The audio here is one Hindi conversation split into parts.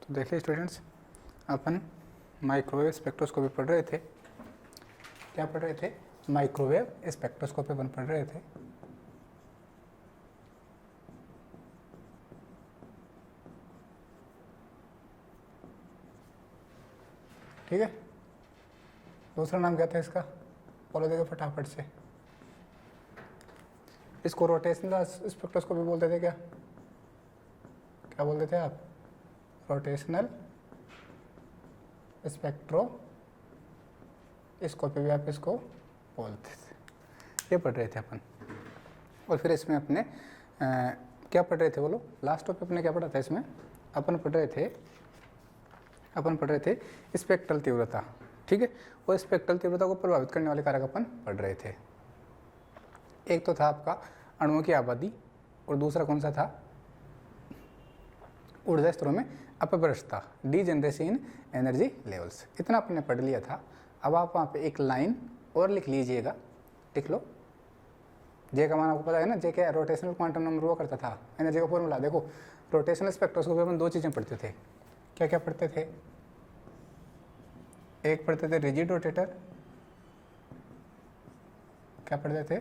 तो देखिए स्टूडेंट्स, अपन माइक्रोवेव स्पेक्ट्रोस्कोपी पढ़ रहे थे। क्या पढ़ रहे थे? माइक्रोवेव स्पेक्ट्रोस्कोपी अपन पढ़ रहे थे। ठीक है, दूसरा नाम क्या था इसका? बोलो देखो फटाफट से। इसको रोटेशनल स्पेक्ट्रोस्कोपी बोलते थे क्या? क्या बोलते थे आप? रोटेशनल स्पेक्ट्रोस्कोपी भी आप इसको बोलते थे। ये पढ़ रहे थे अपन। और फिर इसमें अपने क्या पढ़ रहे थे बोलो? लास्ट टॉपिक अपने क्या पढ़ा था इसमें? अपन पढ़ रहे थे स्पेक्ट्रल तीव्रता। ठीक है, और स्पेक्ट्रल तीव्रता को प्रभावित करने वाले कारक अपन पढ़ रहे थे। एक तो था आपका अणुओं की आबादी, और दूसरा कौन सा था? ऊर्जा स्तरों में अपभ्रष्टता, डीजेनरेसी इन एनर्जी लेवल्स। इतना आपने पढ़ लिया था। अब आप वहाँ पे एक लाइन और लिख लीजिएगा, लिख लो। जे का मान आपको पता है ना, जे क्या रोटेशनल क्वांटम नंबर हुआ करता था, एनर्जी का फॉर्मूला। देखो, रोटेशनल स्पेक्ट्रोस्कोपी में दो चीज़ें पढ़ते थे। क्या क्या पढ़ते थे? एक पढ़ते थे रिजिड रोटेटर। क्या पढ़ते थे?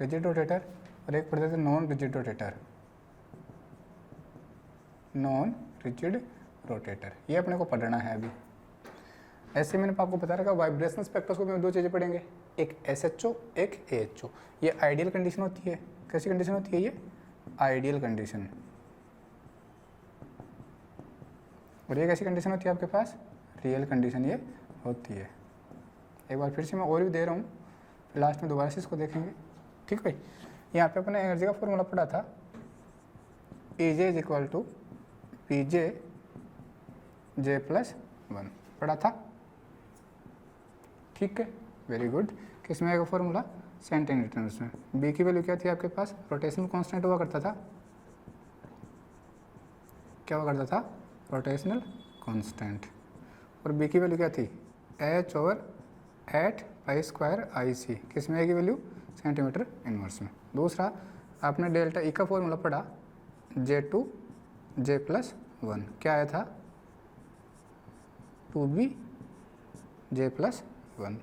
Rigid rotator. और एक पढ़ते थे non rigid rotator. Non rigid rotator, ये अपने को पढ़ना है अभी। ऐसे मैंने आपको बता रखा, वाइब्रेशनल स्पेक्ट्रोस्कोपी में दो चीज़ें पढ़ेंगे, एक SHO, एक AHO। ये आइडियल कंडीशन होती है। कैसी कंडीशन होती है ये? Ideal condition. और ये कैसी कंडीशन होती है आपके पास? रियल कंडीशन ये होती है। एक बार फिर से मैं और भी दे रहा हूँ, फिर लास्ट में दोबारा से इसको देखेंगे। ठीक भाई, यहाँ पे अपने एनर्जी का फॉर्मूला पढ़ा था, EJ is equal to PJ J+1 पढ़ा था। ठीक है, वेरी गुड। किसमें आएगा फॉर्मूला? सेंटीमीटर्स में। बी की वैल्यू क्या थी आपके पास? रोटेशनल कांस्टेंट हुआ करता था। क्या हुआ करता था? Rotational constant. और बी की वैल्यू क्या थी? H/8π²IC। किस में आएगी वैल्यू? सेंटीमीटर इनवर्स में। दूसरा आपने डेल्टा ई का फॉर्मूला पढ़ा, J2 J+1। क्या आया था? 2B J+1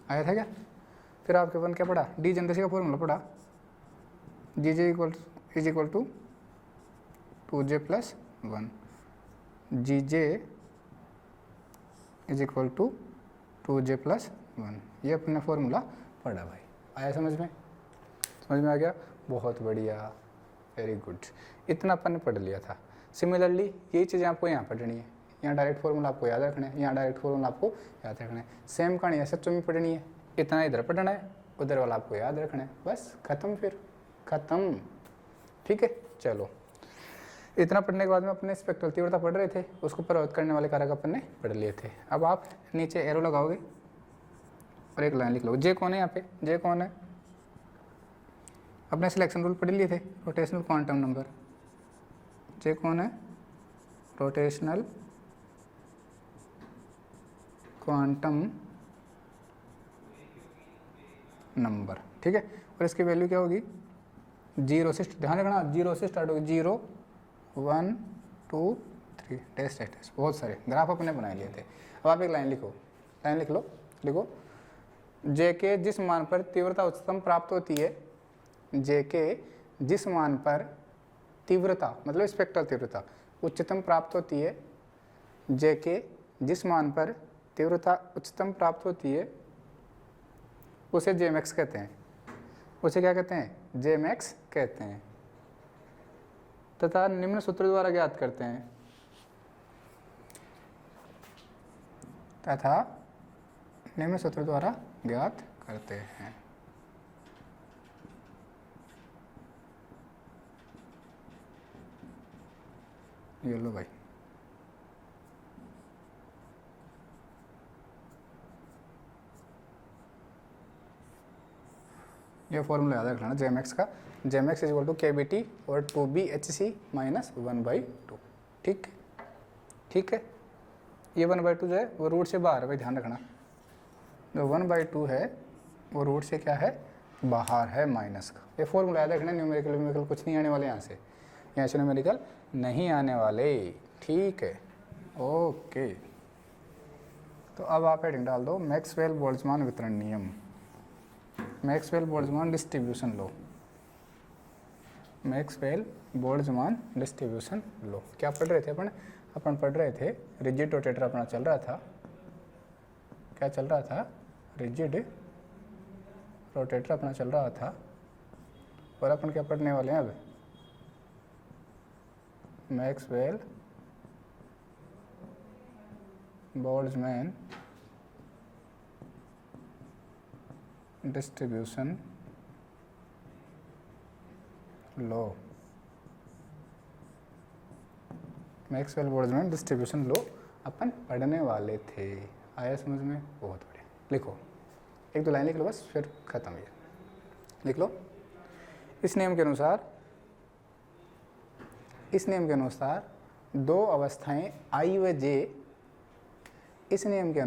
आया था क्या? फिर आपके अपन क्या पढ़ा? डी जनरेसी का फॉर्मूला पढ़ा, GJ is equal to 2J+1। GJ is equal to 2J+1। ये अपने फॉर्मूला पढ़ा भाई। आया समझ में? समझ में आ गया? बहुत बढ़िया, वेरी गुड। इतना अपन ने पढ़ लिया था। सिमिलरली यही चीज़ें आपको यहाँ पढ़नी है। यहाँ डायरेक्ट फॉर्मूला आपको याद रखना है, यहाँ डायरेक्ट फॉर्मूला आपको याद रखना है। सेम कहानी SHO में पढ़नी है। इतना इधर पढ़ना है, उधर वाला आपको याद रखना है। बस खत्म, फिर खत्म। ठीक है, चलो। इतना पढ़ने के बाद में अपने स्पेक्ट्रल तीव्रता पढ़ रहे थे, उसको प्रभावित करने वाले कारक अपन ने पढ़ लिए थे। अब आप नीचे एरो लगाओगे और एक लाइन लिख लो। जे कौन है यहाँ पे? जे कौन है? अपने सिलेक्शन रूल पढ़ लिए थे, रोटेशनल क्वांटम नंबर। जे कौन है? Rotational quantum number. ठीक है, और इसकी वैल्यू क्या होगी? 0 से, ध्यान रखना, 0 से स्टार्ट होगी। 0 1 2 3 डैश डैश डैश। बहुत सारे ग्राफ अपने बना लिए थे। अब आप एक लाइन लिखो, लाइन लिख लो। लिखो, जे के जिस मान पर तीव्रता उच्चतम प्राप्त होती है, जे के जिस मान पर तीव्रता मतलब स्पेक्ट्रल तीव्रता उच्चतम प्राप्त होती है, जे के जिस मान पर तीव्रता उच्चतम प्राप्त होती है, उसे जेमैक्स कहते हैं। उसे क्या कहते हैं? जेमैक्स कहते हैं। तथा निम्न सूत्र द्वारा ज्ञात करते हैं। तथा निम्न सूत्र द्वारा ज्ञात करते हैं। ये लो भाई, ये फॉर्मूला याद रखना जेमैक्स का। जेमैक्स इज इक्वल टू KBT और 2BHC - 1/2। ठीक, ठीक है। ये 1/2 जो है वो रूट से बाहर है भाई, ध्यान रखना। जो 1/2 है वो रूट से क्या है? बाहर है, माइनस का। ये फॉर्मूला याद रखना। न्यूमेरिकल कुछ नहीं आने वाले यहाँ से। यहाँ से न्यूमेरिकल नहीं आने वाले, ठीक है, ओके। तो अब आप हेडिंग डाल दो मैक्सवेल बोल्ट्जमान वितरण नियम, Maxwell Boltzmann distribution law, Maxwell Boltzmann distribution law. क्या पढ़ रहे थे अपन पढ़ रहे थे रिजिड रोटेटर अपना चल रहा था, क्या चल रहा था, रिजिड रोटेटर अपना चल रहा था, और अपन क्या पढ़ने वाले हैं अब, Maxwell Boltzmann distribution law, Maxwell Boltzmann distribution law अपन पढ़ने वाले थे। आया समझ में? बहुत बढ़िया। लिखो, एक दो लाइन लिख लो बस, फिर खत्म। ये लिख लो, इस नियम के अनुसार दो अवस्थाएं आई व जे, इस नियम के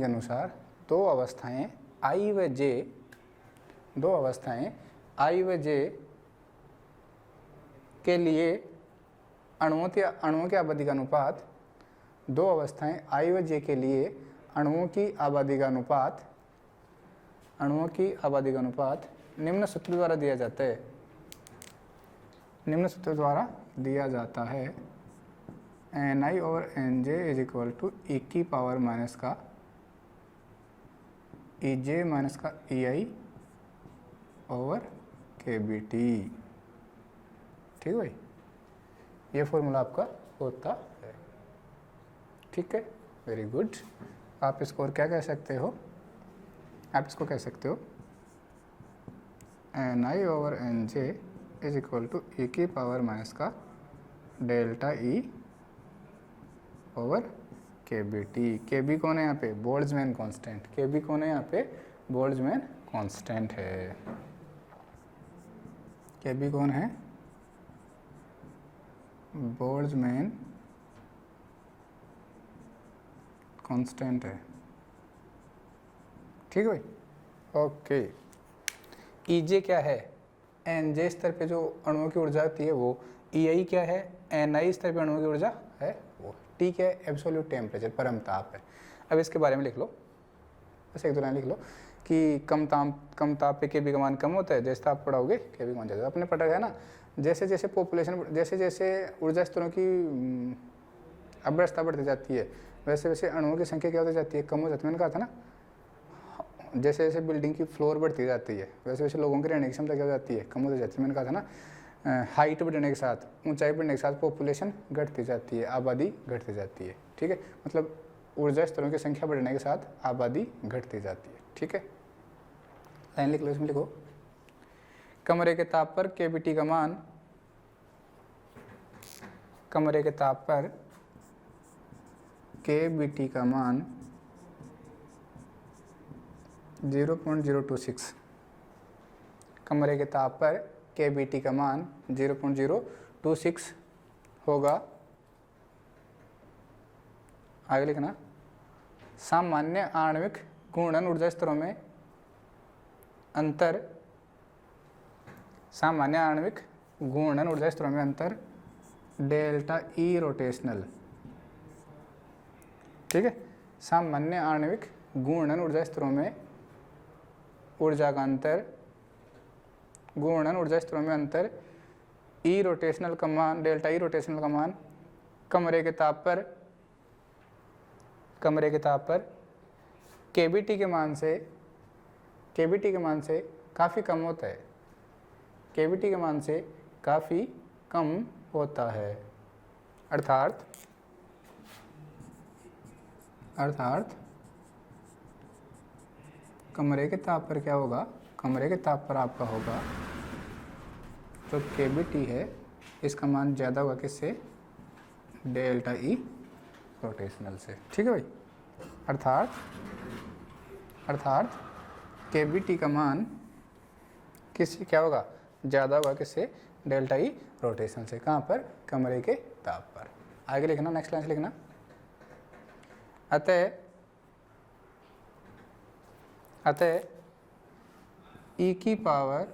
अनुसार दो अवस्थाएं आई व जे के लिए अणुओं की आबादी का अनुपात, दो अवस्थाएं आई व जे के लिए अणुओं की आबादी का अनुपात निम्न सूत्र द्वारा दिया जाता है, Ni over Nj is equal to e की पावर माइनस का Ej माइनस का Ei ओवर kBt, ठीक है भाई, ये फॉर्मूला आपका होता है, ठीक है, वेरी गुड। आप इसको और क्या कह सकते हो, आप इसको कह सकते हो Ni over Nj is equal to e की पावर माइनस का delta E over kBt। kB कौन है यहाँ पे, बोल्ट्जमान कांस्टेंट, kB कौन है यहाँ पे, बोल्ट्जमान कांस्टेंट है, kB कौन है, बोल्ट्जमान कांस्टेंट है, ठीक है भाई, ओके। Ej क्या है, Nj स्तर पे जो अणुओं की ऊर्जा होती है वो, Ei क्या है, Ni स्तर पे अणुओं की ऊर्जा है वो, ठीक है, एब्सोल्यूट टेम्परेचर, परम ताप है। अब इसके बारे में लिख लो, बस एक दो लाइन लिख लो कि कम ताप पे kB का मान कम होता है, जैसे आप पढ़ाओगे kB का मान ज़्यादा, अपने पढ़ा गया ना, जैसे जैसे पॉपुलेशन, जैसे जैसे ऊर्जा स्तरों की अभ्यस्ता बढ़ती जाती है, वैसे वैसे अणुओं की संख्या क्या होती जाती है, कम हो जाती है। मैंने कहा था ना, जैसे जैसे बिल्डिंग की फ्लोर बढ़ती जाती है, वैसे वैसे लोगों की रहने की क्षमता क्या हो जाती है, कम होती जाती है। मैंने कहा था ना, हाइट बढ़ने के साथ, ऊंचाई बढ़ने के साथ पॉपुलेशन घटती जाती है, आबादी घटती जाती है, ठीक है, मतलब ऊर्जा स्तरों की संख्या बढ़ने के साथ आबादी घटती जाती है, ठीक है। लाइन लिख लो, इसमें लिखो, कमरे के ताप पर kBt का मान, कमरे के ताप पर kBt का मान 0.026, कमरे के ताप पर kBt का मान 0.026 होगा। आगे लिखना, सामान्य आणविक घूर्णन ऊर्जा स्तरों में अंतर, सामान्य आणविक घूर्णन ऊर्जा स्तरों में अंतर डेल्टा E रोटेशनल, ठीक है, सामान्य आणविक घूर्णन ऊर्जा स्तरों में ऊर्जा का अंतर, घूर्णन ऊर्जा स्तरों में अंतर E रोटेशनल का मान, डेल्टा E रोटेशनल का मान कमरे के ताप पर kBt के मान से काफ़ी कम होता है, kBt के मान से काफ़ी कम होता है, अर्थात कमरे के ताप पर क्या होगा, कमरे के ताप पर आपका होगा तो kBt है, इसका मान ज़्यादा होगा किससे, डेल्टा E रोटेशनल से, ठीक है भाई, अर्थात kBt का मान किससे क्या होगा, ज़्यादा होगा किससे, डेल्टा E रोटेशन से, कहाँ पर, कमरे के ताप पर। आगे लिखना, नेक्स्ट लाइन से लिखना, अतः E की पावर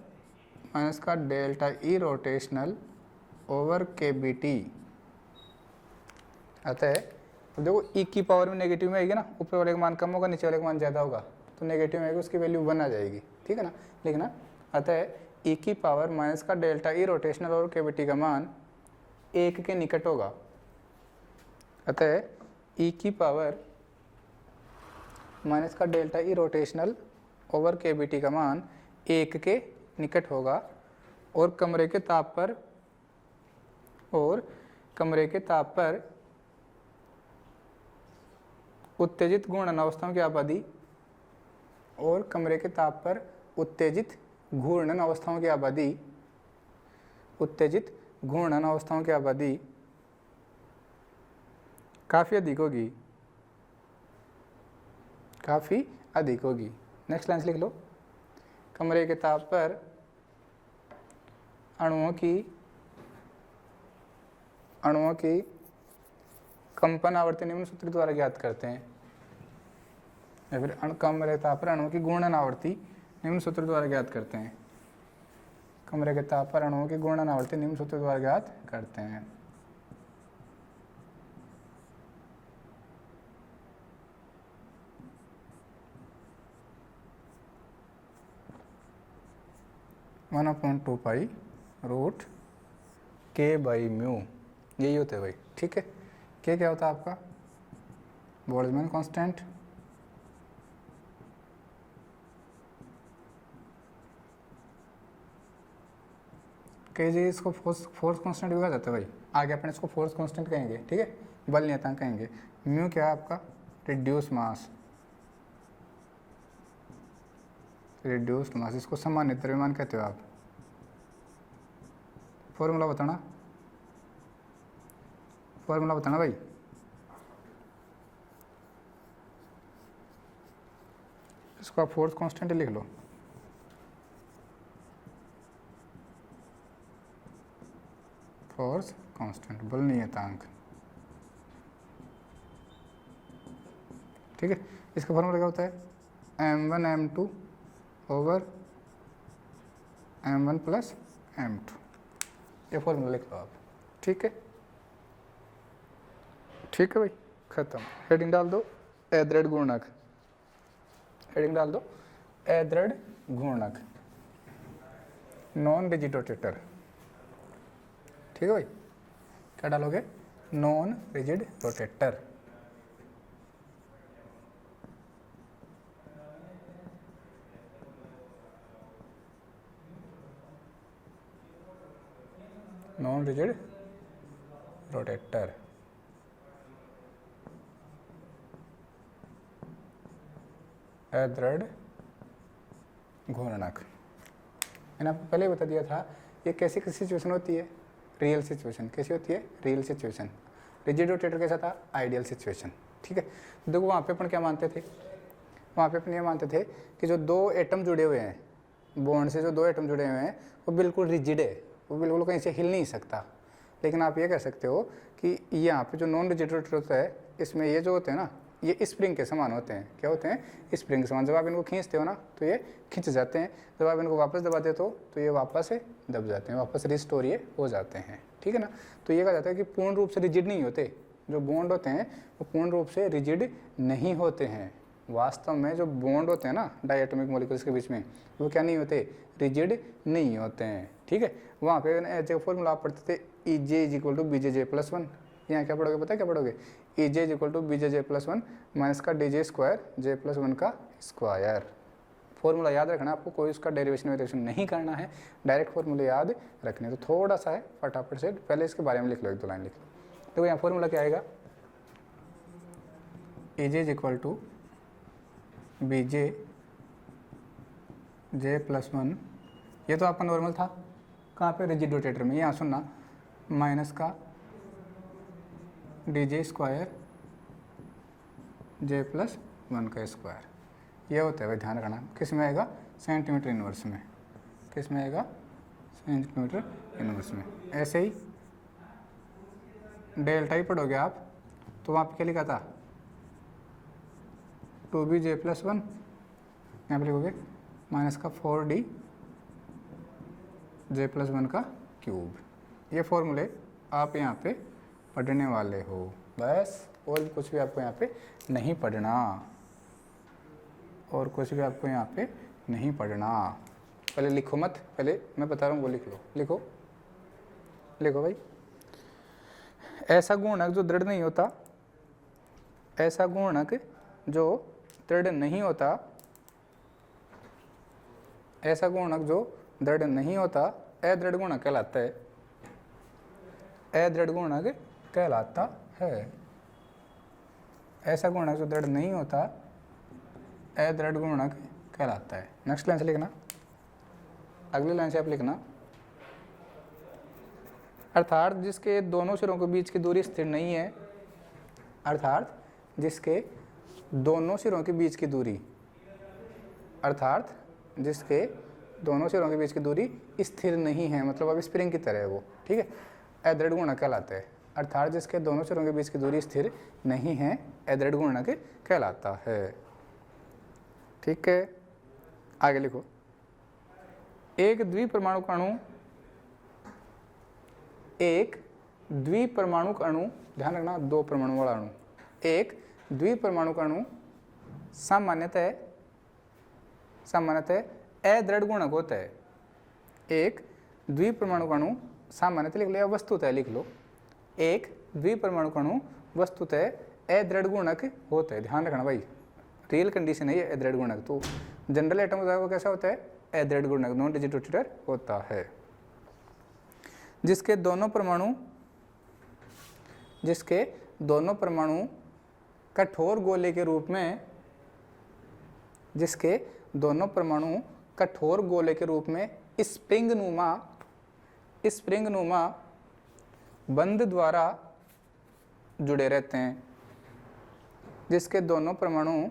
माइनस का डेल्टा E रोटेशनल ओवर के बी टी। अतः तो देखो ई की पावर में नेगेटिव में आएगी ना, ऊपर वाले का मान कम होगा, नीचे वाले का मान ज़्यादा होगा, तो नेगेटिव में आएगी, उसकी वैल्यू 1 आ जाएगी, ठीक है ना। लिखना अतः ई की पावर माइनस का डेल्टा ई रोटेशनल और कैविटी का मान 1 के निकट होगा। अतः ई की पावर माइनस का delta E rotational over cavity का मान 1 के निकट होगा और कमरे के ताप पर उत्तेजित घूर्णन अवस्थाओं की आबादी काफ़ी अधिक होगी। नेक्स्ट लाइन लिख लो, कमरे के ताप पर अणुओं की कंपन आवर्ती निम्न सूत्र द्वारा ज्ञात करते हैं, या फिर कमरे के ताप पर अणुओं की घूर्णन आवर्ती निम्न सूत्र द्वारा ज्ञात करते हैं। कमरे के ताप पर अणुओं की घूर्णन आवर्ती निम्न सूत्र द्वारा ज्ञात करते हैं। वन अपॉइंट 2 पाई रूट के बाई म्यू, यही होता है भाई, ठीक है। के क्या होता है आपका बोल्ट्जमैन कांस्टेंट, के जी इसको फोर्स कांस्टेंट भी कहा जाता है भाई, आगे अपन इसको फोर्स कांस्टेंट कहेंगे, ठीक है, बल नियतांक कहेंगे। म्यू क्या है आपका रिड्यूस्ड मास, इसको सामान्य द्रव्यमान कहते हो आप। फॉर्मूला बताना भाई। इसको आप फोर्स कांस्टेंट लिख लो। फोर्स कांस्टेंट बल नियतांक, ठीक है। इसका फॉर्मूला क्या होता है m1 m2 over m1 plus m2, ये फॉर्मूला लिख लो आप, ठीक है भाई, खत्म। हेडिंग डाल दो एद्रड घूर्णक, नॉन रिजिड रोटेटर, ठीक है भाई। क्या डालोगे नॉन रिजिड रोटेटर, एद्रड घूर्णक। मैंने आपको पहले बता दिया था ये कैसी सिचुएशन होती है, रियल सिचुएशन। कैसी होती है रियल सिचुएशन। रिजिड रोटेटर कैसा था आइडियल सिचुएशन, ठीक है। देखो वहाँ पे अपन क्या मानते थे, वहाँ पे अपन ये मानते थे कि जो दो एटम जुड़े हुए हैं, बॉन्ड से जो दो एटम जुड़े हुए हैं वो बिल्कुल रिजिड है, वो बिल्कुल कहीं से हिल नहीं सकता। लेकिन आप ये कह सकते हो कि यहाँ पे जो नॉन रिजिड रोटेटर होता है, इसमें ये जो होते हैं ना, ये स्प्रिंग के समान होते हैं। क्या होते हैं स्प्रिंग के समान। जब आप इनको खींचते हो ना तो ये खिंच जाते हैं, जब आप इनको वापस दबा देते हो तो ये वापस से दब जाते हैं, वापस रिस्टोर ये हो जाते हैं, ठीक है ना। तो ये कहा जाता है कि पूर्ण रूप से रिजिड नहीं होते, जो बॉन्ड होते हैं वो पूर्ण रूप से रिजिड नहीं होते हैं। वास्तव में जो बॉन्ड होते हैं ना डायटोमिक मॉलिक्यूल्स के बीच में, वो क्या नहीं होते रिजिड नहीं होते हैं, ठीक है। वहाँ पे जो फॉर्मूला आप पढ़ते थे EJ = BJJ+1, यहाँ क्या पढ़ोगे पता है क्या पढ़ोगे EJ = BJJ+1 माइनस का DJ² J+1 का स्क्वायर। फॉर्मूला याद रखना, आपको कोई उसका डेरिवेशन वेरिएशन नहीं करना है, डायरेक्ट फॉर्मूले याद रखने। तो थोड़ा सा है, फटाफट से पहले इसके बारे में लिख लो, 1-2 लाइन लिख लो। तो यहाँ फॉर्मूला क्या आएगा EJ = BJJ+1, ये तो आपका नॉर्मल था, कहाँ पे रिजिड रोटेटर में। यहाँ सुनना माइनस का DJ² J+1 का स्क्वायर, ये होता है भाई, ध्यान रखना। किस में आएगा सेंटीमीटर इनवर्स में, किस में आएगा सेंटीमीटर इनवर्स में। ऐसे ही डेल्टा ही पढ़ोगे आप तो वहाँ पे क्या लिखा था 2BJ+1, यहाँ पे लिखोगे माइनस का 4D J+1 का क्यूब, ये फॉर्मूले आप यहाँ पे पढ़ने वाले हो बस, और कुछ भी आपको यहाँ पे नहीं पढ़ना, और कुछ भी आपको यहाँ पे नहीं पढ़ना। पहले लिखो मत, पहले मैं बता रहा हूँ वो लिख लो, लिखो लिखो भाई। ऐसा गुणक जो दृढ़ नहीं होता, ऐसा गुणक जो दृढ़ नहीं होता, ऐसा गुणक जो दृढ़ नहीं होता अदृढ़ गुणक कहलाता है, अदृढ़ गुणक कहलाता है। ऐसा गुणक जो दृढ़ नहीं होता अदृढ़ गुणक कहलाता है। नेक्स्ट लाइन से लिखना, अगली लाइन से आप लिखना, अर्थात जिसके दोनों सिरों के बीच की दूरी स्थिर नहीं है, अर्थात जिसके दोनों सिरों के बीच की दूरी, अर्थात जिसके दोनों सिरों के बीच की दूरी स्थिर नहीं है, मतलब अब स्प्रिंग की तरह है वो, ठीक है, अदृढ़ गुणक कहलाता है। अर्थात जिसके दोनों सिरों के बीच की दूरी स्थिर नहीं है अदृढ़ गुणक कहलाता है। ठीक है, आगे लिखो, एक द्विपरमाणुक अणु, एक द्विपरमाणुक अणु, ध्यान रखना 2 परमाणु वाला अणु, एक द्विपरमाणुक अणु सामान्यतः अदृढ़ गुणक होता है। एक द्विपरमाणुक अणु सामान्यतः लिख लो या वस्तुतः लिख लो, एक द्विपरमाणुक अणु वस्तुतः अदृढ़ गुणक होता है। ध्यान रखना भाई, रियल कंडीशन है ये अदृढ़ गुणक। तो जनरल एटम होता है वो कैसा होता है, अदृढ़ गुणक, नॉन डिजिटेटर होता है। जिसके दोनों परमाणु कठोर गोले के रूप में, जिसके दोनों परमाणु कठोर गोले के रूप में स्प्रिंग नुमा बंध द्वारा जुड़े रहते हैं, जिसके दोनों परमाणु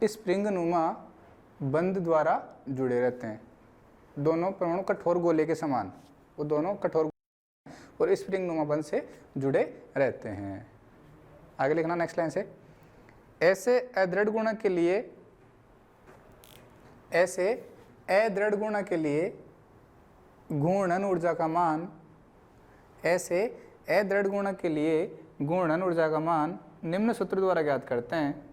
स्प्रिंग नुमा बंध द्वारा जुड़े रहते हैं। दोनों परमाणु कठोर गोले के समान, वो दोनों कठोर और स्प्रिंग नुमा बंध से जुड़े रहते हैं। आगे लिखना नेक्स्ट लाइन से, ऐसे अदृढ़ गुणक के लिए, ऐसे अदृढ़ गुणक के लिए घूर्णन ऊर्जा का मान, ऐसे अदृढ़ गुणक के लिए घूर्णन ऊर्जा का मान निम्न सूत्र द्वारा ज्ञात करते हैं,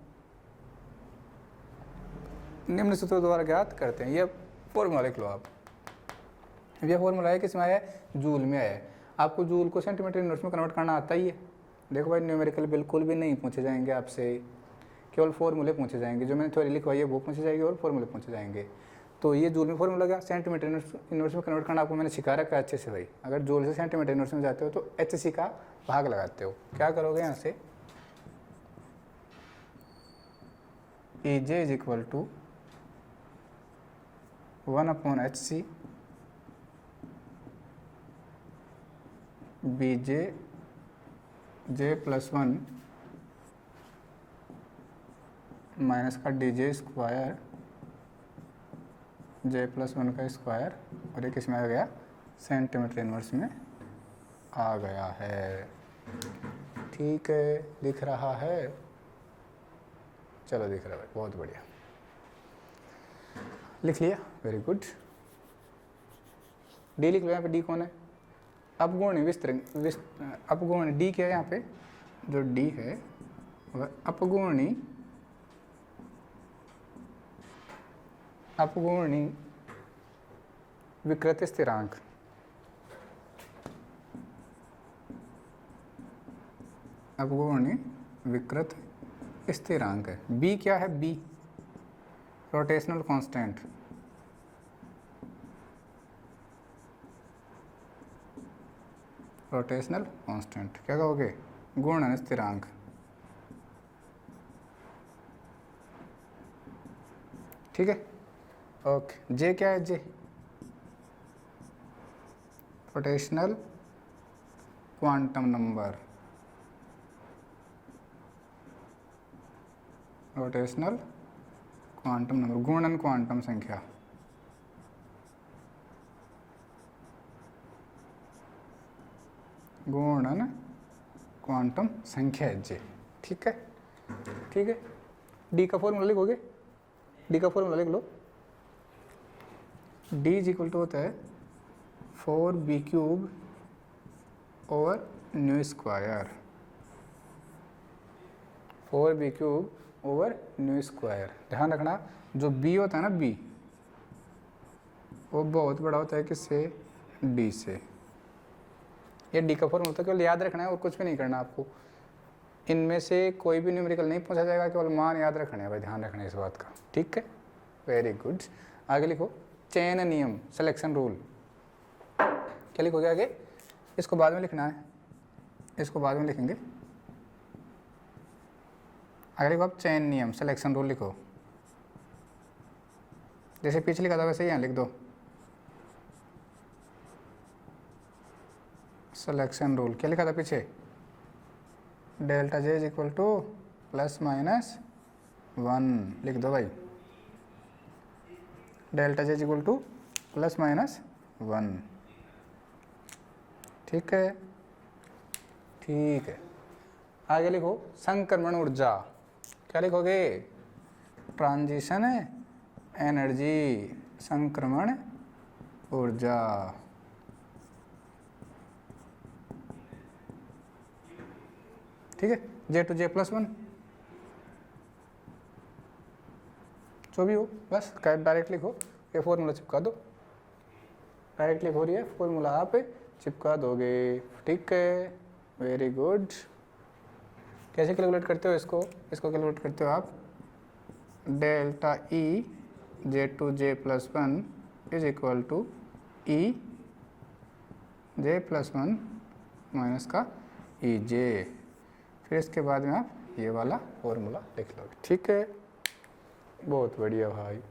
निम्न सूत्र द्वारा ज्ञात करते हैं। ये फॉर्मूला लिख लो आप, ये फॉर्मूला है किसमें आया है, जूल में आया है। आपको जूल को सेंटीमीटर इनवर्स में कन्वर्ट करना आता ही है। देखो भाई, न्यूमेरिकल बिल्कुल भी नहीं पूछे जाएंगे आपसे, केवल फॉर्मूले पूछे जाएंगे। जो मैंने थ्योरी लिखवाई है वो पूछे जाएगी और फॉर्मूले पूछे जाएंगे। तो ये जूल में फॉर्मूला क्या, सेंटीमीटर इनवर्स में कन्वर्ट करना आपको मैंने सिखा रखा है अच्छे से भाई। अगर जूल से सेंटीमीटर इनवर्स में जाते हो तो HC का भाग लगाते हो। क्या करोगे यहाँ से, EJ is equal to 1/HC BJ J+1 minus का DJ स्क्वायर J+1 का स्क्वायर, और ये किस में आ गया, सेंटीमीटर इनवर्स में आ गया है। ठीक है, दिख रहा है, चलो दिख रहा है, बहुत बढ़िया, लिख लिया, वेरी गुड। डी लिख लो, यहाँ पे डी कौन है, अपगुण विस्तृत, अपगुण डी क्या है यहाँ पे, जो डी है वह अपगुणी विकृत स्थिरांक, अपगुणी विकृत स्थिरांक है। बी क्या है, B rotational constant, rotational constant क्या कहोगे, घूर्णन स्थिरांक। ठीक है, ओके। जे क्या है, J rotational quantum number, rotational quantum number, घूर्णन क्वांटम संख्या। घूर्णन क्वांटम संख्या है जे। ठीक है, ठीक है। डी का फॉर्मूला लिखोगे, डी का फॉर्मूला लिख लो, डी इज इक्वल टू होता है 4b³ over new square, 4b³ over new square. ध्यान रखना जो b होता है ना, b वो बहुत बड़ा होता है किससे, d से। ये d का फॉर्मूला होता है, केवल याद रखना है और कुछ भी नहीं करना आपको। इनमें से कोई भी न्यूमेरिकल नहीं पूछा जाएगा, केवल मान याद रखना है भाई, ध्यान रखना है इस बात का, ठीक है। Very good. आगे लिखो चयन नियम, सिलेक्शन रूल। क्या लिखोगे आगे, इसको बाद में लिखना है, इसको बाद में लिखेंगे। आगे लिखो आप चयन नियम, सिलेक्शन रूल लिखो। जैसे पीछे लिखा था वैसे ही यहाँ लिख दो, सिलेक्शन रूल। क्या लिखा था पीछे, delta J is equal two plus minus 1 लिख दो भाई, delta J is equal two plus minus 1, ठीक है, ठीक है। आगे लिखो संक्रमण ऊर्जा। क्या लिखोगे, ट्रांजिशन एनर्जी, संक्रमण ऊर्जा। ठीक है, जे टू जे प्लस 1 जो भी हो, बस डायरेक्ट लिखो, ये फॉर्मूला चिपका दो, डायरेक्ट लिख हो रही है, फॉर्मूला आप चिपका दोगे, ठीक है। Very good. कैसे कैलकुलेट करते हो इसको, इसको कैलकुलेट करते हो आप, delta E J to J plus 1 is equal to E J plus 1 minus का ई जे। फिर इसके बाद में आप ये वाला फॉर्मूला लिख लोगे, ठीक है। बहुत बढ़िया भाई,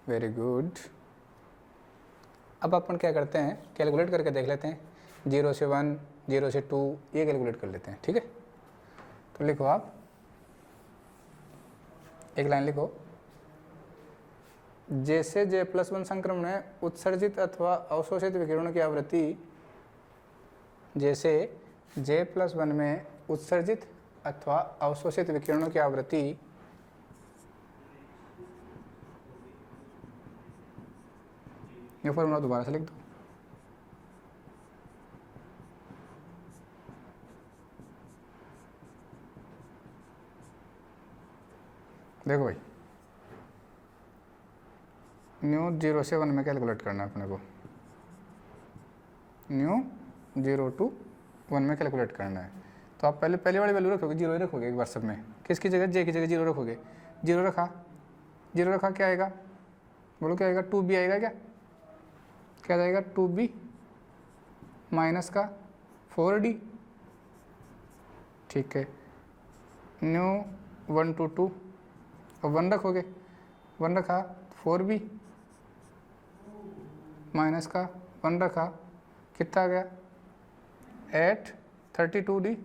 वेरी गुड। अब अपन क्या करते हैं, कैलकुलेट करके देख लेते हैं, 0 से 1, 0 से 2, ये कैलकुलेट कर लेते हैं, ठीक है। तो लिखो आप, एक लाइन लिखो, जैसे जे प्लस 1 संक्रमण में उत्सर्जित अथवा अवशोषित विकिरणों की आवृत्ति, जैसे जे प्लस 1 में उत्सर्जित अथवा अवशोषित विकिरणों की आवृत्ति ये फॉर्मूला दोबारा से लिख दो, देखो भाई, न्यू 0 से 1 में कैलकुलेट करना है अपने को, न्यू 0 to 1 में कैलकुलेट करना है। तो आप पहले वाली वैल्यू रखोगे, 0 ही रखोगे एक बार सब में, किसकी जगह, जे की जगह 0 रखोगे, 0 रखा, 0 रखा, क्या आएगा, बोलो क्या आएगा, 2b आएगा, क्या जाएगा, 2b माइनस का 4d, ठीक है। न्यू 1 to 2, और 1 रखोगे, 1 रखा, 4b माइनस का 1 रखा, कितना आ गया, 832d,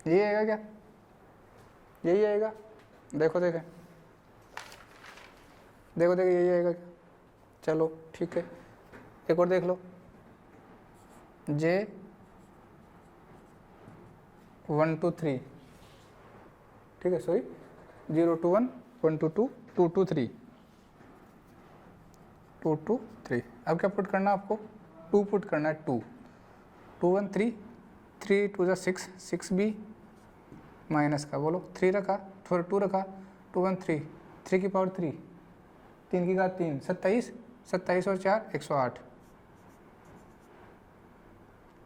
यही आएगा क्या, यही आएगा, देखो देखें, देखो देखें, यही आएगा क्या, चलो ठीक है। एक और देख लो, जे 1 to 3, ठीक है, sorry 0 to 1, 1 to 2, 2 to 3, 2 to 3। अब क्या पुट करना है आपको, 2 पुट करना है, 2 2 1 3, 3 2 6, 6b माइनस का, बोलो 3 रखा, थोड़ा 2 रखा, 2 1 3, 3 की पावर 3, 3 की घात 3, 27, 27 और 4 108,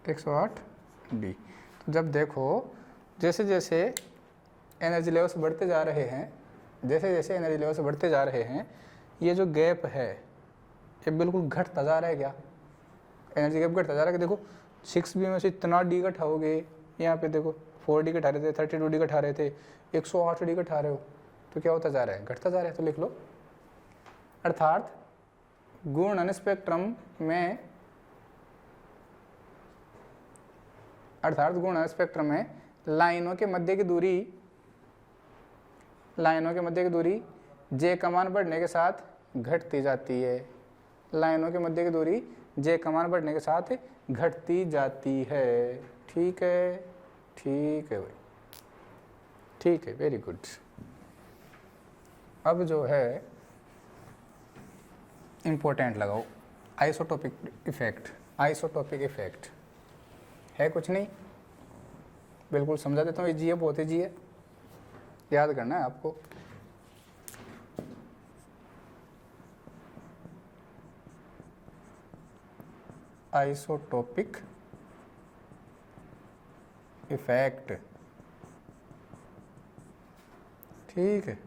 108b। तो जब देखो जैसे जैसे एनर्जी लेवल्स बढ़ते जा रहे हैं, जैसे जैसे एनर्जी लेवल्स बढ़ते जा रहे हैं, ये जो गैप है ये बिल्कुल घटता जा रहा है, क्या एनर्जी गैप घटता जा रहा है, कि देखो 6b में से इतना डी घटाओगे, यहाँ पे देखो 4d घटा रहे थे, 32d घटा रहे थे, 108d घटा रहे हो, तो क्या होता जा रहा है, घटता जा रहा है। तो लिख लो, अर्थात घूर्णन स्पेक्ट्रम में, अर्थात घूर्णन स्पेक्ट्रम में लाइनों के मध्य की दूरी, लाइनों के मध्य की दूरी जे का मान बढ़ने के साथ घटती जाती है, लाइनों के मध्य की दूरी जे का मान बढ़ने के साथ घटती जाती है, ठीक है, ठीक है भाई, ठीक है, वेरी गुड। अब जो है इम्पोर्टेंट लगाओ, आइसोटोपिक इफेक्ट, आइसोटोपिक इफेक्ट है कुछ नहीं, बिल्कुल समझा देता हूँ, ये जी है, बहुत ही जी है, याद करना है आपको। आइसोटोपिक इफेक्ट, ठीक है,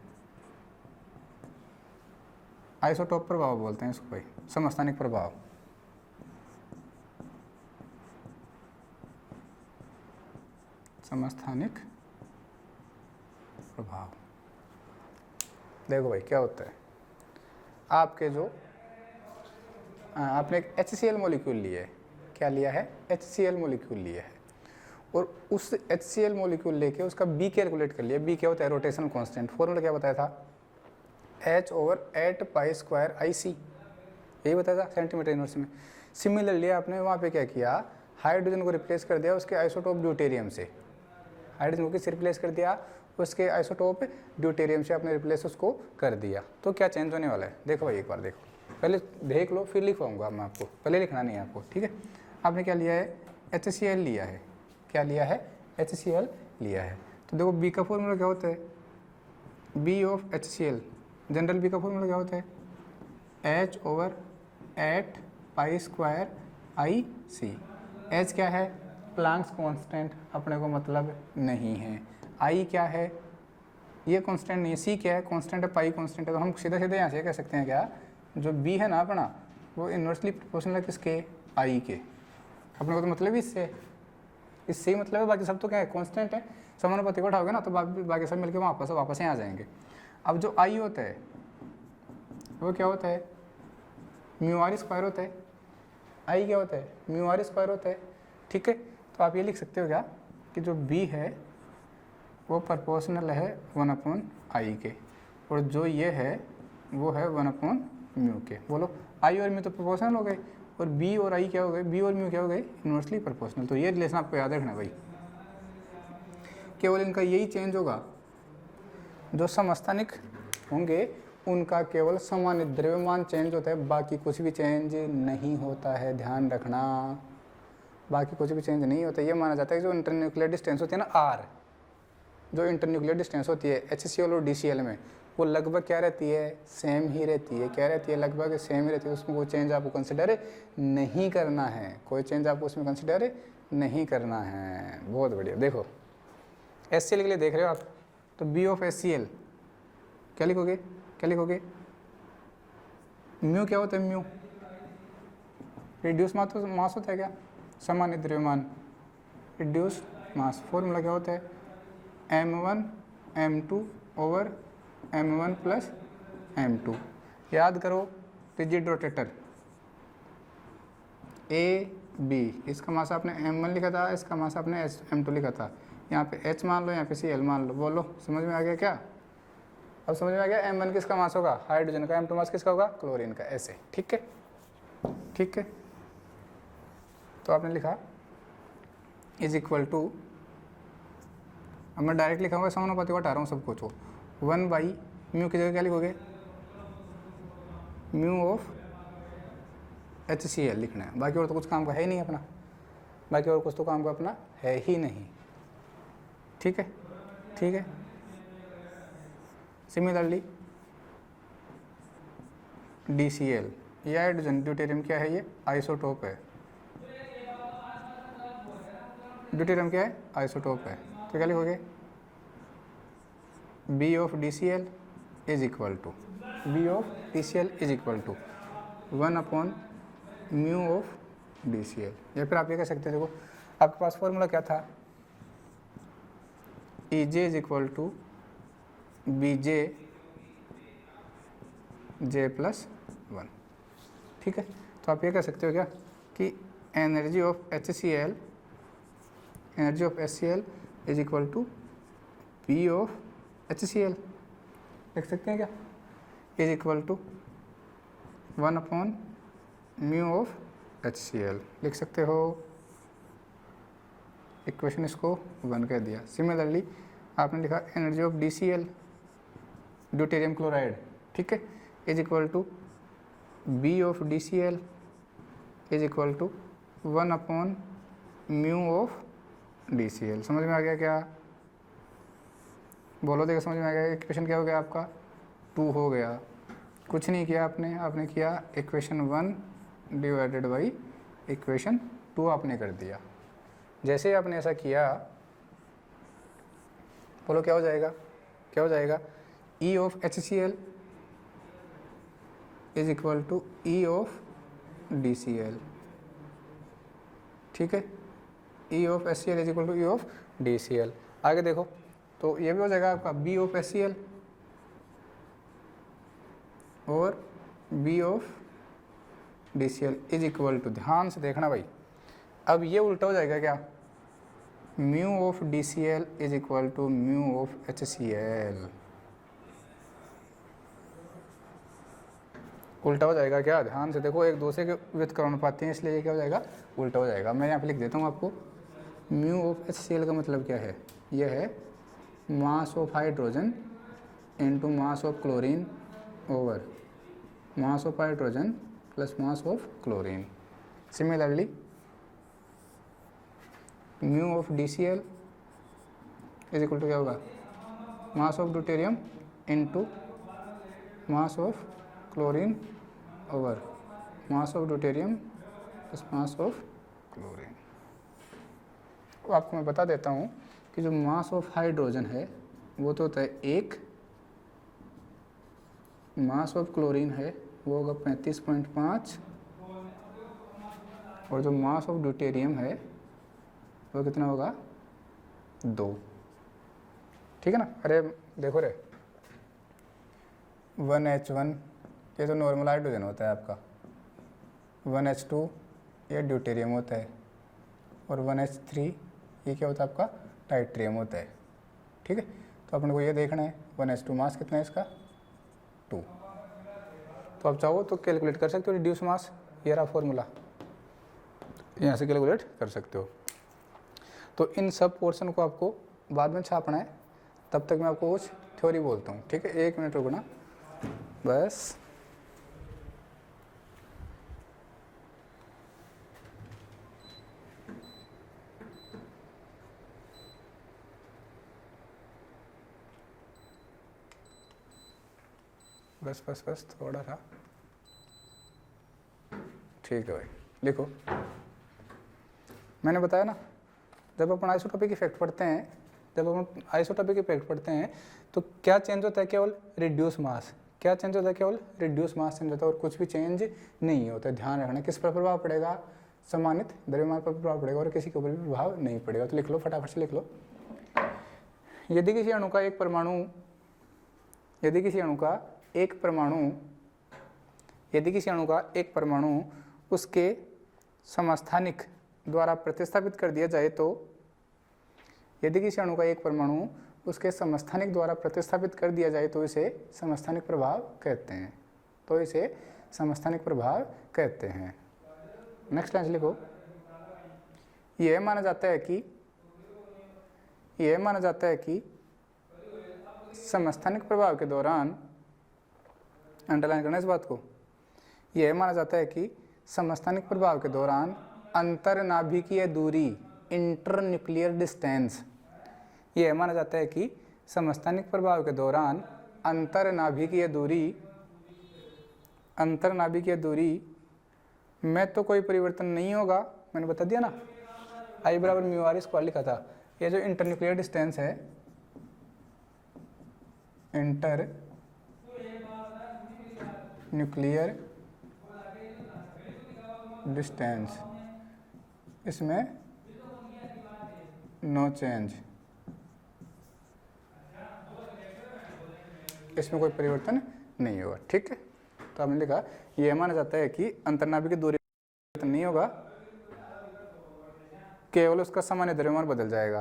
आइसोटोप प्रभाव बोलते हैं इसको भाई, समस्थानिक प्रभाव। समस्थानिक प्रभाव, देखो भाई क्या होता है, आपके जो आपने एक HCl मॉलिक्यूल लिया है, क्या लिया है, HCl मॉलिक्यूल लिया है, और उस HCl मॉलिक्यूल लेके उसका B कैलकुलेट कर लिया। B क्या होता है, रोटेशन कांस्टेंट, फॉर्मूला क्या बताया था, H/8π²IC, यही बताया था सेंटीमीटर इनवर्स में। सिमिलरली आपने वहाँ पे क्या किया, हाइड्रोजन को रिप्लेस कर दिया उसके आइसोटोप ड्यूटेरियम से, हाइड्रोजन को किससे रिप्लेस कर दिया, उसके आइसोटोप ड्यूटेरियम से आपने रिप्लेस उसको कर दिया। तो क्या चेंज होने वाला है, देखो भाई एक बार देखो, पहले देख लो फिर लिखवाऊंगा मैं आपको, पहले लिखना नहीं है आपको, ठीक है। आपने क्या लिया है, HCl लिया है, क्या लिया है, HCl लिया है। तो देखो B का फॉर्मूला क्या होता है, B of HCl, general B का फॉर्मूला क्या होता है, H/8π²IC। H क्या है, प्लैंक्स कांस्टेंट, अपने को मतलब नहीं है। I क्या है, ये कांस्टेंट नहीं है। C क्या है, कांस्टेंट है, पाई कांस्टेंट है। तो हम सीधा सीधा यहाँ से कह सकते हैं क्या, जो B है ना अपना, वो इन्वर्सली प्रोपोर्शनल है किसके, I के। अपने को तो मतलब ही इससे ही मतलब है, बाकी सब तो क्या है, कांस्टेंट है। समानुपाती को उठाओगे ना तो बाकी सब मिलकर वापस यहाँ आ जाएंगे। अब जो I होता है वो क्या होता है, μr² होता है। I क्या होता है, μr² होता है, ठीक है। तो आप ये लिख सकते हो क्या कि जो B है वो प्रोपोर्शनल है 1/I के, और जो ये है वो है 1/μ के। बोलो I और μ तो प्रोपोर्शनल हो गए, और B और I क्या हो गए, B और μ क्या हो गए, इन्वर्सली प्रोपोर्शनल। तो ये रिलेशन आपको याद रखना भाई, केवल इनका यही चेंज होगा, जो समस्थानिक होंगे उनका केवल सामान्य द्रव्यमान चेंज होता है, बाकी कुछ भी चेंज नहीं होता है, ध्यान रखना, बाकी कुछ भी चेंज नहीं होता। ये माना जाता है कि जो इंटरन्यूक्लियर डिस्टेंस होती है ना R, जो इंटरन्यूक्लियर डिस्टेंस होती है HCl और DCl में, वो लगभग क्या रहती है, सेम ही रहती है। क्या रहती है, लगभग सेम ही रहती है। उसमें कोई चेंज आपको कंसिडर नहीं करना है, कोई चेंज आपको उसमें कंसिडर नहीं करना है। बहुत बढ़िया। देखो HCl के लिए देख रहे हो आप, तो B ऑफ HCl क्या लिखोगे, क्या लिखोगे, म्यू क्या होता है, म्यू रिड्यूस मास होता है क्या, सामान्य द्रव्यमान, रिड्यूस मास। फॉर्मूला क्या होता है, m1 m2 over m1 plus m2। याद करो, रिजिड रोटेटर AB, इसका मास आपने m1 लिखा था, इसका मास आपने m2 लिखा था। यहाँ पे H मान लो, यहाँ पे Cl मान लो। बोलो समझ में आ गया क्या, अब समझ में आ गया। m1 किसका मास होगा, हाइड्रोजन का, m2 मास किसका होगा, क्लोरीन का, ऐसे, ठीक है, ठीक है। तो आपने लिखा इज इक्वल टू, अब मैं डायरेक्ट लिखाऊंगा, समानुपाती को हटा रहा हूँ सब कुछ, 1/μ की जगह क्या लिखोगे, μ ऑफ HCl लिखना है। बाकी और तो कुछ काम का है ही नहीं अपना, बाकी और कुछ तो काम का अपना है ही नहीं, ठीक है, ठीक है। सिमिलरली DCl, ये हाइड्रोजन ड्यूटेरियम क्या है, ये आइसोटोप है। ड्यूटेरियम क्या है, आइसोटोप है। तो क्या लिखोगे, B of DCl is equal to, B of DCl is equal to 1/μ of DCl। या फिर आप ये कह सकते हैं, देखो आपके पास फॉर्मूला क्या था, EJ is equal to BJ J+1, ठीक है। तो आप ये कह सकते हो क्या कि energy of HCl, energy of HCl is equal to B of HCl, लिख सकते हैं क्या, is equal to 1/μ of HCl, लिख सकते हो। इक्वेशन इसको 1 कह दिया। सिमिलरली आपने लिखा energy of DCl, deuterium chloride, ठीक है, is equal to B of DCl is equal to 1/μ of DCl। समझ में आ गया क्या? बोलो देखो समझ में आ गया? इक्वेशन क्या हो गया आपका? 2 हो गया। कुछ नहीं किया आपने किया इक्वेशन 1 डिवाइडेड बाई इक्वेशन 2 आपने कर दिया। जैसे आपने ऐसा किया, बोलो क्या हो जाएगा? क्या हो जाएगा? E of HCl is equal to E of DCl। ठीक है, E of HCl is equal to E of DCl। आगे देखो तो ये भी हो जाएगा आपका B ऑफ HCl और B of DCl is equal to, ध्यान से देखना भाई, अब ये उल्टा हो जाएगा क्या? Mu of DCl is equal to mu of HCl। उल्टा हो जाएगा क्या? ध्यान से देखो, एक दूसरे के व्युत्क्रमानुपाती पाते हैं, इसलिए ये क्या हो जाएगा? उल्टा हो जाएगा। मैं यहाँ पे लिख देता हूँ आपको, म्यू ऑफ HCl का मतलब क्या है? यह है mass of hydrogen into mass of chlorine over mass of hydrogen plus mass of chlorine. Similarly mu of DCl is equal to क्या होगा? Mass of deuterium into mass of chlorine over mass of deuterium plus mass of chlorine. तो आपको मैं बता देता हूँ कि जो मास ऑफ हाइड्रोजन है वो तो होता है 1, मास ऑफ क्लोरीन है वो होगा 35.5 और जो मास ऑफ ड्यूटेरियम है वो कितना होगा? 2। ठीक है ना? अरे देखो रे, 1H1 ये तो नॉर्मल हाइड्रोजन होता है आपका, 1H2 ये ड्यूटेरियम होता है और 1H3 ये क्या होता है आपका? टाइट्रियम होता है। ठीक है, तो अपने को ये देखना है 1H2 मास कितना है इसका? 2। तो आप चाहो तो कैलकुलेट कर सकते हो रिड्यूस मास, ये रहा फॉर्मूला, यहाँ से कैलकुलेट कर सकते हो। तो इन सब पोर्शन को आपको बाद में छापना है, तब तक मैं आपको कुछ थ्योरी बोलता हूँ। ठीक है, 1 मिनट रुकना बस। बस थोड़ा सा। ठीक है भाई, लिखो। मैंने बताया ना, जब अपन आइसोटोपिक इफेक्ट पढ़ते हैं, तो क्या चेंज होता है? केवल रिड्यूस मास। क्या चेंज होता है? केवल रिड्यूस मास चेंज होता है और कुछ भी चेंज नहीं होता है। ध्यान रखना, किस पर प्रभाव पड़ेगा? सम्मानित द्रव्यमान पर प्रभाव पड़ेगा और किसी के ऊपर भी प्रभाव नहीं पड़ेगा। तो लिख लो, फटाफट से लिख लो। यदि किसी अणु का एक परमाणु उसके समस्थानिक द्वारा प्रतिस्थापित कर दिया जाए तो इसे समस्थानिक प्रभाव कहते हैं। नेक्स्ट लाइन लिखो। यह माना जाता है कि समस्थानिक प्रभाव के दौरान, अंडरलाइन करना इस बात को, यह माना जाता है कि समस्थानिक प्रभाव के दौरान अंतरनाभिकीय दूरी, इंटरन्यूक्लियर डिस्टेंस, यह माना जाता है कि समस्थानिक प्रभाव के दौरान अंतरनाभिकीय दूरी में तो कोई परिवर्तन नहीं होगा। मैंने बता दिया ना, I बराबर म्यू आर स्क्वायर लिखा था। ये जो इंटरन्यूक्लियर डिस्टेंस है, इंटरन्यूक्लियर डिस्टेंस, इसमें नो चेंज, इसमें कोई परिवर्तन नहीं होगा। ठीक है, तो आपने लिखा यह माना जाता है कि अंतर्नाभिकीय दूरी नहीं होगा, केवल उसका सामान्य द्रव्यमान बदल जाएगा,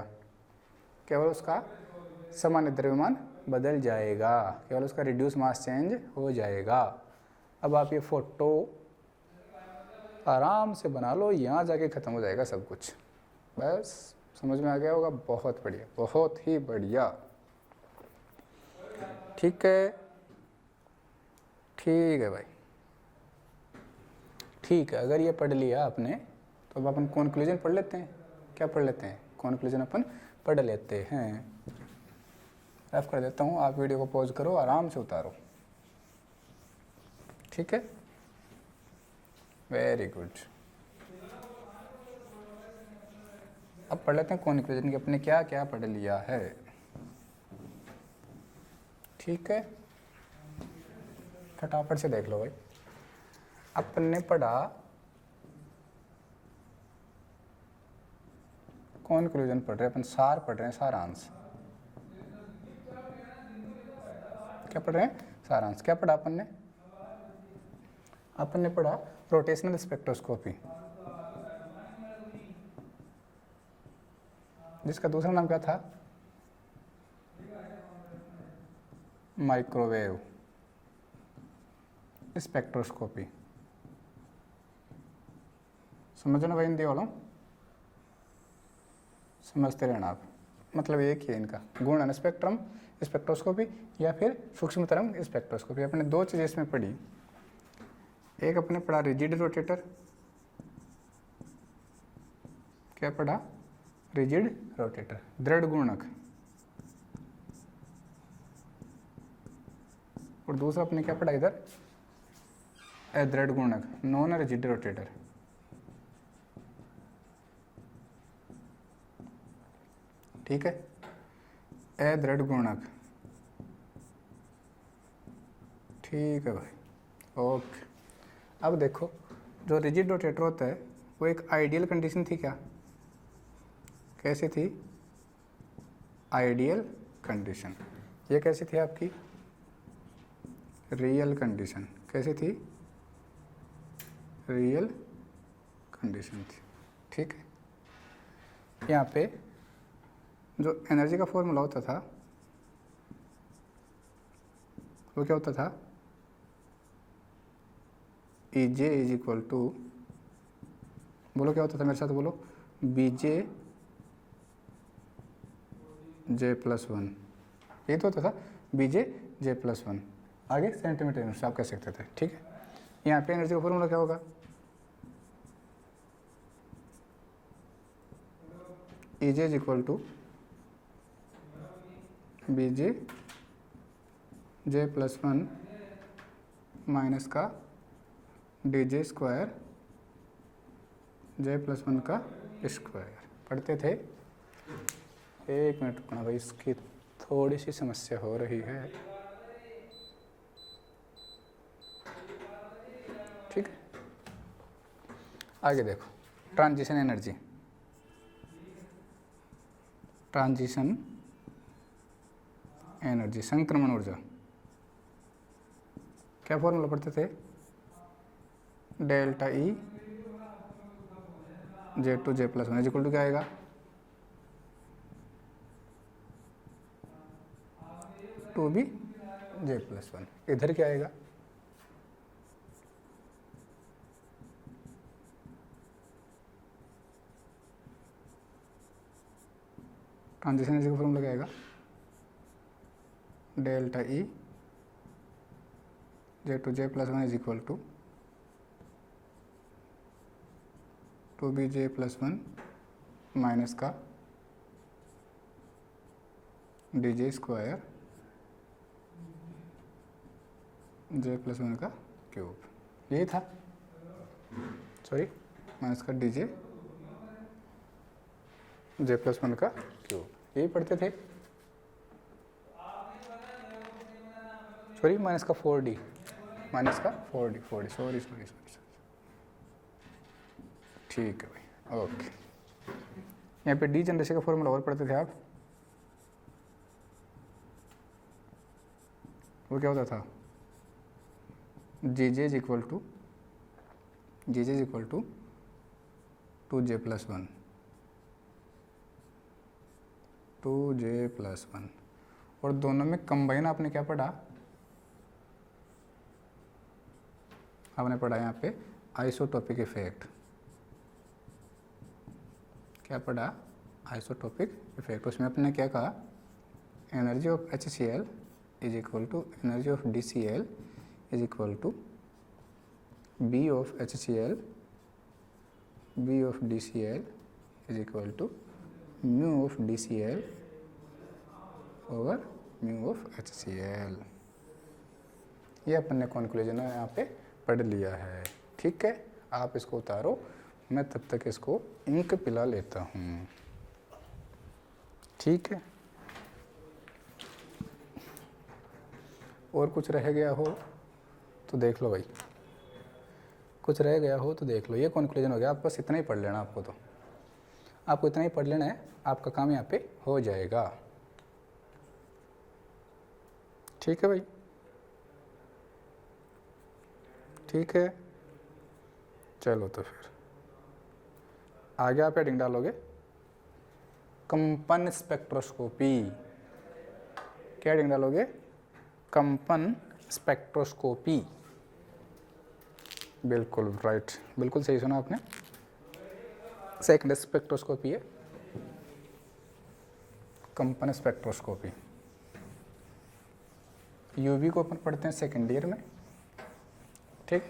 केवल उसका रिड्यूस मास चेंज हो जाएगा। अब आप ये फोटो आराम से बना लो, यहाँ जाके ख़त्म हो जाएगा सब कुछ। बस समझ में आ गया होगा? बहुत बढ़िया, बहुत ही बढ़िया। ठीक है भाई, ठीक है, अगर ये पढ़ लिया आपने तो अब अपन कॉन्क्लूजन पढ़ लेते हैं। क्या पढ़ लेते हैं? कॉन्क्लूजन अपन पढ़ लेते हैं। रफ कर देता हूँ, आप वीडियो को पॉज करो, आराम से उतारो। ठीक है, वेरी गुड। अब पढ़ लेते हैं कॉन्क्लूजन कि अपने क्या क्या पढ़ लिया है। ठीक है, फटाफट से देख लो भाई। अपन ने पढ़ा कॉन्क्लूजन, पढ़ रहे हैं अपन, सार पढ़ रहे हैं, सारांश। क्या पढ़ रहे हैं? सारांश। क्या पढ़ा अपन ने? अपन ने पढ़ा रोटेशनल स्पेक्ट्रोस्कोपी, जिसका दूसरा नाम क्या था? Microwave spectroscopy. समझो ना भाई हिंदी वालों, समझते रहना आप। मतलब एक ही है इनका, गुणन स्पेक्ट्रम स्पेक्ट्रोस्कोपी या फिर सूक्ष्म तरंग स्पेक्ट्रोस्कोपी। अपने दो चीज़ें इसमें पढ़ी। एक अपने पढ़ा रिजिड रोटेटर। क्या पढ़ा? रिजिड रोटेटर, दृढ़ गुणक। और दूसरा अपने क्या पढ़ा इधर? अदृढ़ गुणक, नॉन रिजिड रोटेटर। ठीक है, अदृढ़ गुणक। ठीक है भाई, ओके। अब देखो, जो रिजिड रोटेटर होता है वो एक आइडियल कंडीशन थी क्या? कैसी थी? Ideal condition. ये कैसी थी आपकी? Real condition. कैसी थी? रियल कंडीशन थी। ठीक है, यहाँ पे जो एनर्जी का फॉर्मूला होता था वो क्या होता था? ई जे इज इक्वल टू, बोलो क्या होता था मेरे साथ बोलो, B J J plus one. ये तो होता था B J J plus one. आगे सेंटीमीटर यूनिट आप कह सकते थे। ठीक है, यहाँ पे एनर्जी का फॉर्मूला क्या होगा? E J is equal to B J J plus one minus का D J square J plus one का स्क्वायर। पढ़ते थे। एक मिनट रुकना भाई, इसकी थोड़ी सी समस्या हो रही है। ठीक है, आगे देखो, ट्रांजिशन एनर्जी। ट्रांजिशन एनर्जी, संक्रमण ऊर्जा। क्या फॉर्मूला पढ़ते थे? Delta E J to J plus one is equal to क्या आएगा? Two B J plus one. इधर क्या आएगा? ट्रांजिशन एनर्जी का फॉर्मूला क्या आएगा? Delta E J to J plus one is equal to two B J plus one minus का D J square J plus one का क्यूब। यही था, सॉरी, माइनस का D J J plus one का क्यूब। यही पढ़ते थे। सॉरी, माइनस का 4D, माइनस का 4D, सॉरी। ठीक है भाई, ओके। यहाँ पे डी जनरेशन का फॉर्मूला और पढ़ते थे आप। वो क्या होता था? G J is equal to two J plus one, two J plus one. और दोनों में कंबाइन आपने क्या पढ़ा? आपने पढ़ा यहाँ पे आइसोटोपिक इफेक्ट। क्या पढ़ा? Isotopic effect. उसमें अपने क्या कहा? Energy of HCl is equal to energy of DCl is equal to B of HCl B of DCl is equal to mu of DCl over mu of HCl। ये अपन ने कॉन्क्लूजन यहाँ पे पढ़ लिया है। ठीक है, आप इसको उतारो, मैं तब तक इसको इंक पिला लेता हूँ। ठीक है, और कुछ रह गया हो तो देख लो भाई, कुछ रह गया हो तो देख लो। ये कॉन्क्लूजन हो गया, आप बस इतना ही पढ़ लेना। आपको इतना ही पढ़ लेना है, आपका काम यहाँ पे हो जाएगा। ठीक है भाई, ठीक है, चलो तो फिर आगे आप हेडिंग डालोगे कंपन स्पेक्ट्रोस्कोपी। क्या हेडिंग डालोगे? कंपन स्पेक्ट्रोस्कोपी। बिल्कुल राइट, बिल्कुल सही सुना आपने। सेकंड स्पेक्ट्रोस्कोपी है कंपन स्पेक्ट्रोस्कोपी। यूवी को अपन पढ़ते हैं सेकेंड ईयर में। ठीक,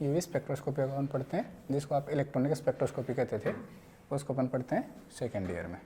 यूवी स्पेक्ट्रोस्कोपी अपन पढ़ते हैं, जिसको आप इलेक्ट्रॉनिक स्पेक्ट्रोस्कोपी कहते थे, उसको अपन पढ़ते हैं सेकेंड ईयर में।